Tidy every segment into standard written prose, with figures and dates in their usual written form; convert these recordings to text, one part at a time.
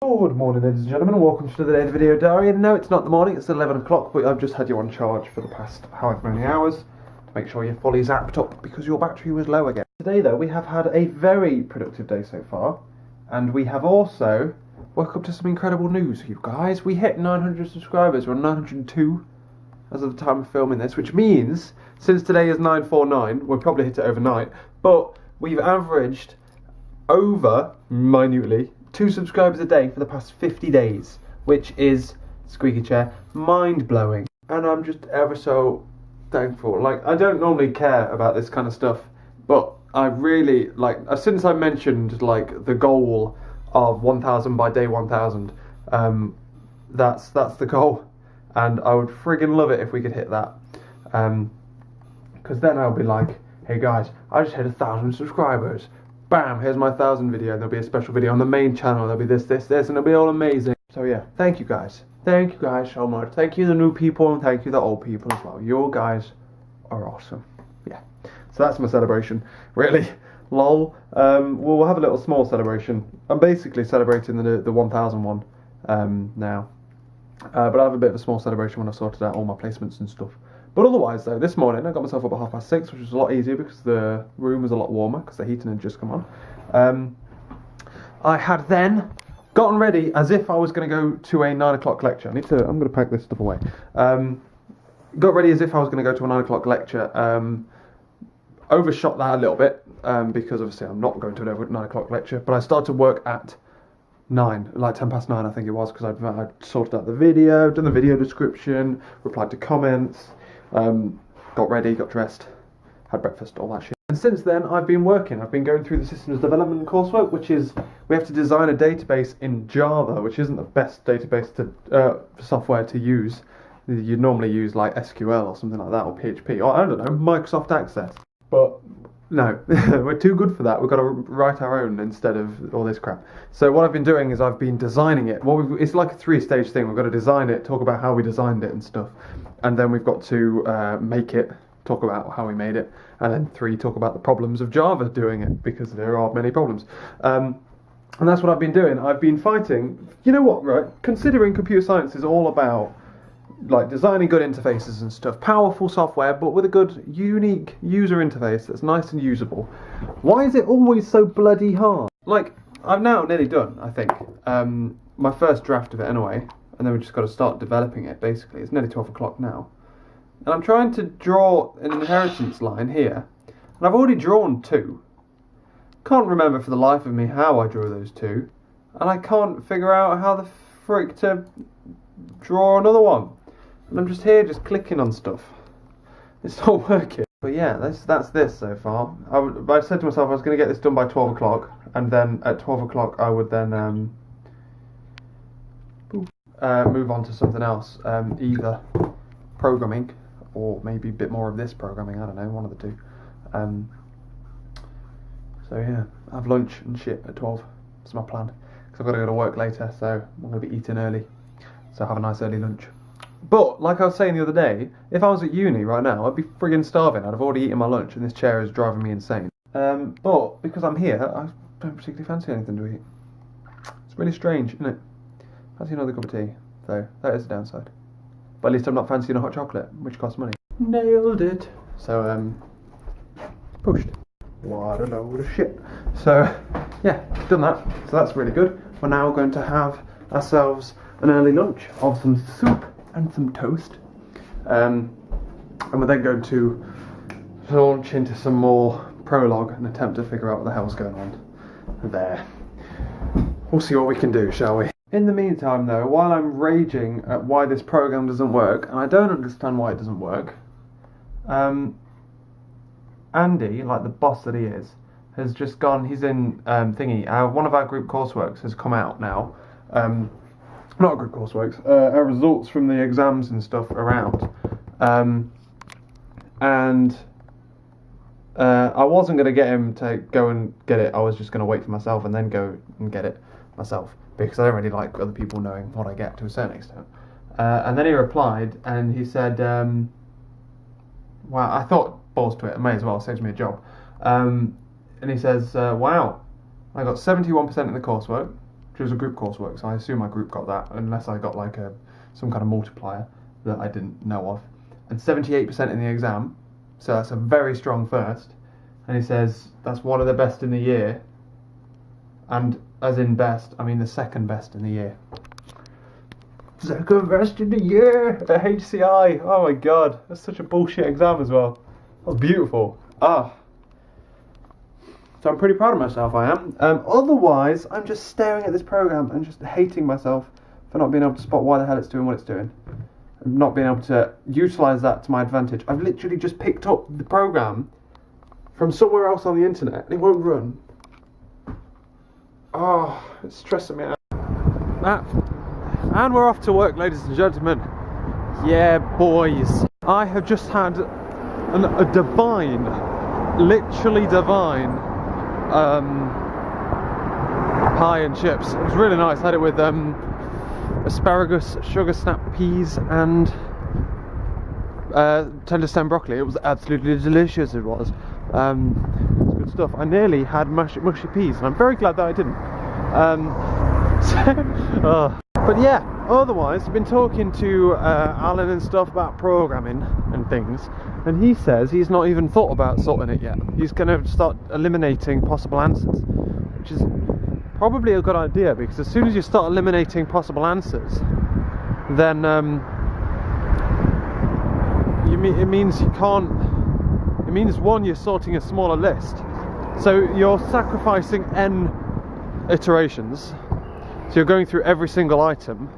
Good morning, ladies and gentlemen, and welcome to another day of the video diary. And no, it's not the morning, it's 11 o'clock, but I've just had you on charge for the past however many hours to make sure you're fully zapped up because your battery was low again. Today, though, we have had a very productive day so far, and we have also woke up to some incredible news for you guys. We hit 900 subscribers. We're on 902 as of the time of filming this, which means since today is 949, we'll probably hit it overnight, but we've averaged over, minutely, 2 subscribers a day for the past 50 days, which is, squeaky chair, mind-blowing. And I'm just ever so thankful. Like, I don't normally care about this kind of stuff, but I really, like, since I mentioned, like, the goal of 1,000 by day 1,000, that's the goal, and I would friggin' love it if we could hit that, because then I'll be like, hey guys, I just hit 1,000 subscribers. Bam, here's my 1,000 video, and there'll be a special video on the main channel, there'll be this, and it'll be all amazing. So yeah, thank you guys so much. Thank you the new people, and thank you the old people as well. You guys are awesome. Yeah, so that's my celebration, really. Lol. We'll have a little small celebration. I'm basically celebrating the 1,000 one now, but I have a bit of a small celebration when I've sorted out all my placements and stuff. But otherwise, though, this morning I got myself up at 6:30, which was a lot easier because the room was a lot warmer because the heating had just come on. I had then gotten ready as if I was going to go to a 9 o'clock lecture. I'm going to pack this stuff away. Got ready as if I was going to go to a 9 o'clock lecture. Overshot that a little bit because obviously I'm not going to a 9 o'clock lecture. But I started work at 9, like 10 past 9 I think it was, because I'd sorted out the video, done the video description, replied to comments. Got ready, got dressed, had breakfast, all that shit. And since then, I've been working. I've been going through the systems development coursework, which is we have to design a database in Java, which isn't the best database software to use. You'd normally use like SQL or something like that, or PHP, or I don't know, Microsoft Access. But no, we're too good for that. We've got to write our own instead of all this crap. So what I've been doing is I've been designing it. It's like a 3-stage thing. We've got to design it, talk about how we designed it and stuff. And then we've got to make it, talk about how we made it. And then 3, talk about the problems of Java doing it, because there are many problems. And that's what I've been doing. I've been fighting, you know what, right? Considering computer science is all about like designing good interfaces and stuff, powerful software, but with a good, unique user interface that's nice and usable. Why is it always so bloody hard? Like, I've now nearly done, I think, my first draft of it anyway, and then we've just got to start developing it, basically. It's nearly 12 o'clock now. And I'm trying to draw an inheritance line here, and I've already drawn 2. Can't remember for the life of me how I drew those 2, and I can't figure out how the frick to draw another one. And I'm just here, just clicking on stuff. It's not working. But yeah, that's this so far. I said to myself I was going to get this done by 12 o'clock, and then at 12 o'clock I would then move on to something else, either programming or maybe a bit more of this programming. I don't know, one of the two. So yeah, have lunch and shit at 12. That's my plan. Because I've got to go to work later, so I'm going to be eating early. So have a nice early lunch. But, like I was saying the other day, if I was at uni right now, I'd be friggin' starving. I'd have already eaten my lunch, and this chair is driving me insane. But, because I'm here, I don't particularly fancy anything to eat. It's really strange, isn't it? Fancy another cup of tea, though. That is the downside. But at least I'm not fancying a hot chocolate, which costs money. Nailed it. So, pushed. What a load of shit. So, yeah, done that. So that's really good. We're now going to have ourselves an early lunch of some soup and some toast, and we're then going to launch into some more prolog and attempt to figure out what the hell's going on there. We'll see what we can do, shall we? In the meantime, though, while I'm raging at why this program doesn't work, and I don't understand why it doesn't work, Andy, like the boss that he is, has just gone. He's in one of our group courseworks has come out now. Not a group coursework, our results from the exams and stuff are out. And I wasn't going to get him to go and get it. I was just going to wait for myself and then go and get it myself, because I don't really like other people knowing what I get to a certain extent. And then he replied and he said, well, I thought, balls to it, I may as well, saves me a job. And he says, wow, I got 71% in the coursework, which was a group coursework, so I assume my group got that, unless I got like some kind of multiplier that I didn't know of. And 78% in the exam, so that's a very strong first. And he says that's one of the best in the year, and as in best, I mean the second best in the year. Second best in the year at HCI. Oh my god, that's such a bullshit exam as well. That was beautiful. So I'm pretty proud of myself, I am. Otherwise, I'm just staring at this program and just hating myself for not being able to spot why the hell it's doing what it's doing. And not being able to utilise that to my advantage. I've literally just picked up the program from somewhere else on the internet and it won't run. Oh, it's stressing me out. And we're off to work, ladies and gentlemen. Yeah, boys. I have just had a divine, literally divine, pie and chips. It was really nice. I had it with asparagus, sugar snap peas, and tender stem broccoli. It was absolutely delicious. It was. It's good stuff. I nearly had mushy peas, and I'm very glad that I didn't. But yeah, otherwise, I've been talking to Alan and stuff about programming and things, and he says he's not even thought about sorting it yet. He's going to start eliminating possible answers, which is probably a good idea, because as soon as you start eliminating possible answers, then it means you can't. It means, one, you're sorting a smaller list, so you're sacrificing n iterations. So you're going through every single item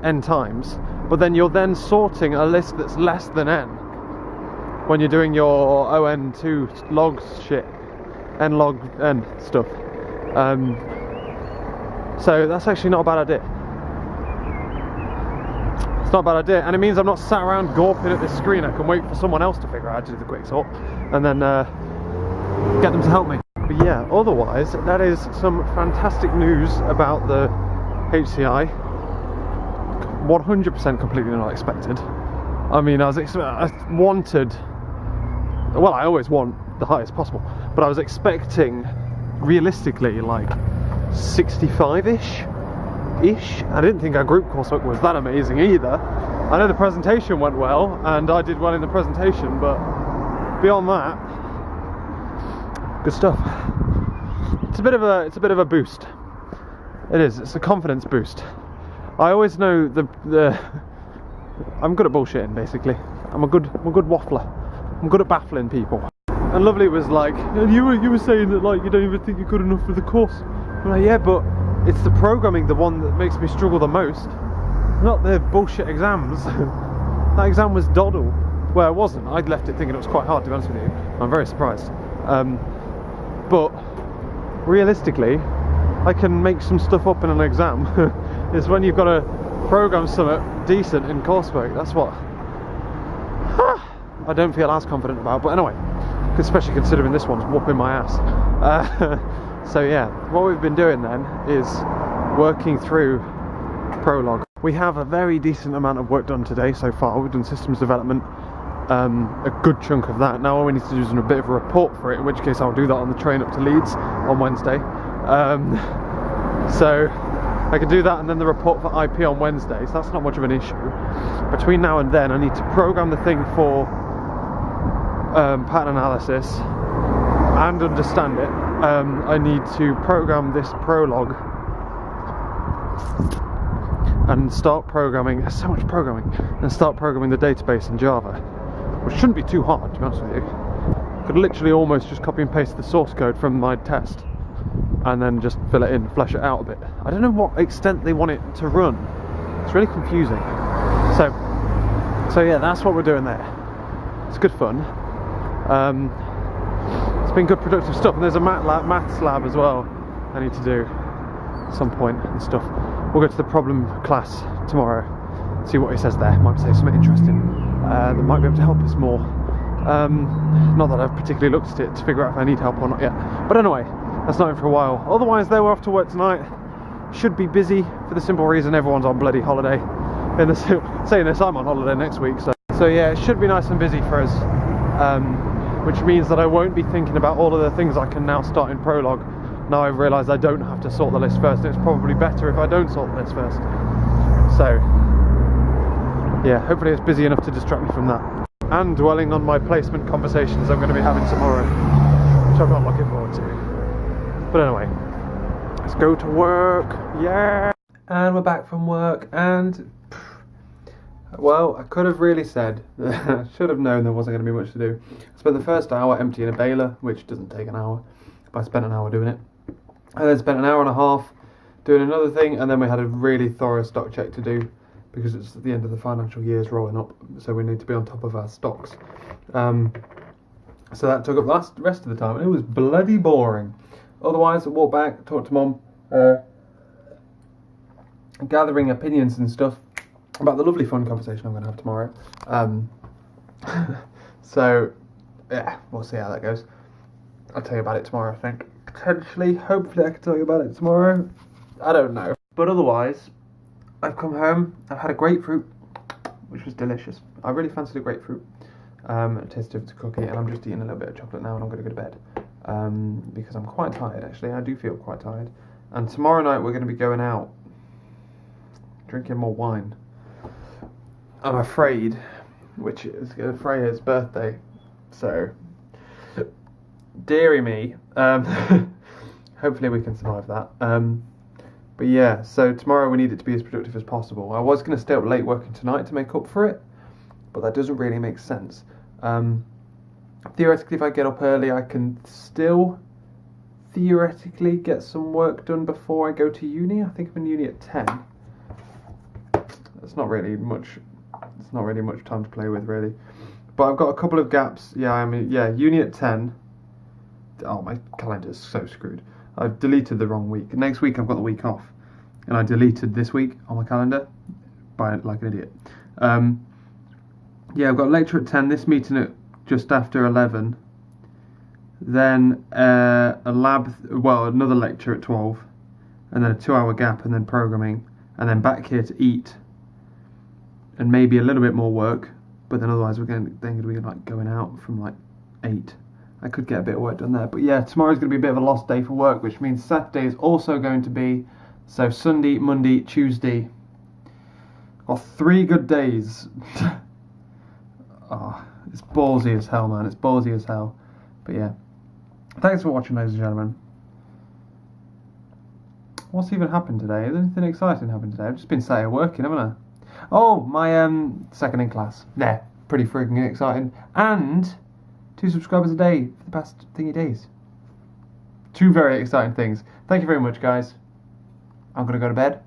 n times, but then you're then sorting a list that's less than n when you're doing your ON2 log shit, n log n stuff. So that's actually not a bad idea. It's not a bad idea, and it means I'm not sat around gawping at this screen. I can wait for someone else to figure out how to do the quick sort, and then get them to help me. But yeah, otherwise, that is some fantastic news about the HCI. 100% completely not expected. I mean, I wanted, well, I always want the highest possible, but I was expecting, realistically, like 65-ish. I didn't think our group coursework was that amazing either. I know the presentation went well, and I did well in the presentation, but beyond that, good stuff. It's a bit of a boost. It is. It's a confidence boost. I always know I'm good at bullshitting, basically. I'm a good waffler. I'm good at baffling people. And Lovely was like, you were saying that like you don't even think you're good enough for the course. I'm like, yeah, but it's the programming, the one that makes me struggle the most, not the bullshit exams. That exam was doddle. Well, it wasn't. I'd left it thinking it was quite hard, to be honest with you. I'm very surprised. But realistically, I can make some stuff up in an exam. It's when you've got to program something decent in coursework. That's what I don't feel as confident about. But anyway, especially considering this one's whooping my ass. So yeah, what we've been doing then is working through prolog. We have a very decent amount of work done today so far. We've done systems development, a good chunk of that. Now all we need to do is a bit of a report for it, in which case I'll do that on the train up to Leeds on Wednesday. So I can do that, and then the report for IP on Wednesday, so that's not much of an issue. Between now and then I need to program the thing for pattern analysis and understand it. I need to program this prolog and start programming, there's so much programming, and start programming the database in Java, which shouldn't be too hard, to be honest with you. I could literally almost just copy and paste the source code from my test and then just fill it in, flesh it out a bit. I don't know what extent they want it to run. It's really confusing. So yeah, that's what we're doing there. It's good fun. It's been good productive stuff, and there's a maths lab as well I need to do at some point and stuff. We'll go to the problem class tomorrow, see what he says there. Might say something interesting that might be able to help us more. Not that I've particularly looked at it to figure out if I need help or not yet, but anyway, that's not in for a while. Otherwise, they were off to work tonight. Should be busy for the simple reason everyone's on bloody holiday. Saying this, I'm on holiday next week, so yeah, it should be nice and busy for us. Which means that I won't be thinking about all of the things I can now start in prolog now I've realised I don't have to sort the list first. It's probably better if I don't sort the list first. So, yeah, hopefully it's busy enough to distract me from that. And dwelling on my placement conversations I'm going to be having tomorrow, which I'm not looking forward to. But anyway, let's go to work. Yeah! And we're back from work, and well, I could have really said, I should have known there wasn't going to be much to do. I spent the first hour emptying a baler, which doesn't take an hour, but I spent an hour doing it. I then spent an hour and a half doing another thing, and then we had a really thorough stock check to do, because it's at the end of the financial year's rolling up, so we need to be on top of our stocks. So that took up the rest of the time, and it was bloody boring. Otherwise, I walked back, talked to Mum, gathering opinions and stuff about the lovely fun conversation I'm going to have tomorrow. So, yeah, we'll see how that goes. I'll tell you about it tomorrow, I think. Potentially, hopefully I can tell you about it tomorrow. I don't know. But otherwise, I've come home, I've had a grapefruit, which was delicious. I really fancied a grapefruit. It tasted different to cookie, and I'm just eating a little bit of chocolate now, and I'm going to go to bed. Because I'm quite tired, actually. I do feel quite tired. And tomorrow night we're going to be going out, drinking more wine. I'm afraid, which is Freya's birthday, so dearie me. Hopefully we can survive that. But yeah, so tomorrow we need it to be as productive as possible. I was going to stay up late working tonight to make up for it, but that doesn't really make sense. Theoretically, if I get up early, I can still theoretically get some work done before I go to uni. I think I'm in uni at 10. It's not really much time to play with, really. But I've got a couple of gaps. Uni at 10. Oh, my calendar's so screwed. I've deleted the wrong week. Next week I've got the week off, and I deleted this week on my calendar by like an idiot. I've got a lecture at 10, this meeting at just after 11, then another lecture at 12, and then a 2-hour gap, and then programming, and then back here to eat, and maybe a little bit more work, but then otherwise we're going to be like going out from like 8. I could get a bit of work done there, but yeah, tomorrow's going to be a bit of a lost day for work, which means Saturday is also going to be, so Sunday, Monday, Tuesday. Got 3 good days. Oh, it's ballsy as hell, man. It's ballsy as hell. But yeah, thanks for watching, ladies and gentlemen. What's even happened today? Has anything exciting happened today? I've just been sat here working, haven't I? Oh, my second in class. There, pretty freaking exciting. And 2 subscribers a day for the past thingy days. 2 very exciting things. Thank you very much, guys. I'm going to go to bed.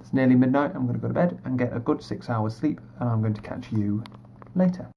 It's nearly midnight. I'm going to go to bed and get a good 6 hours sleep, and I'm going to catch you later.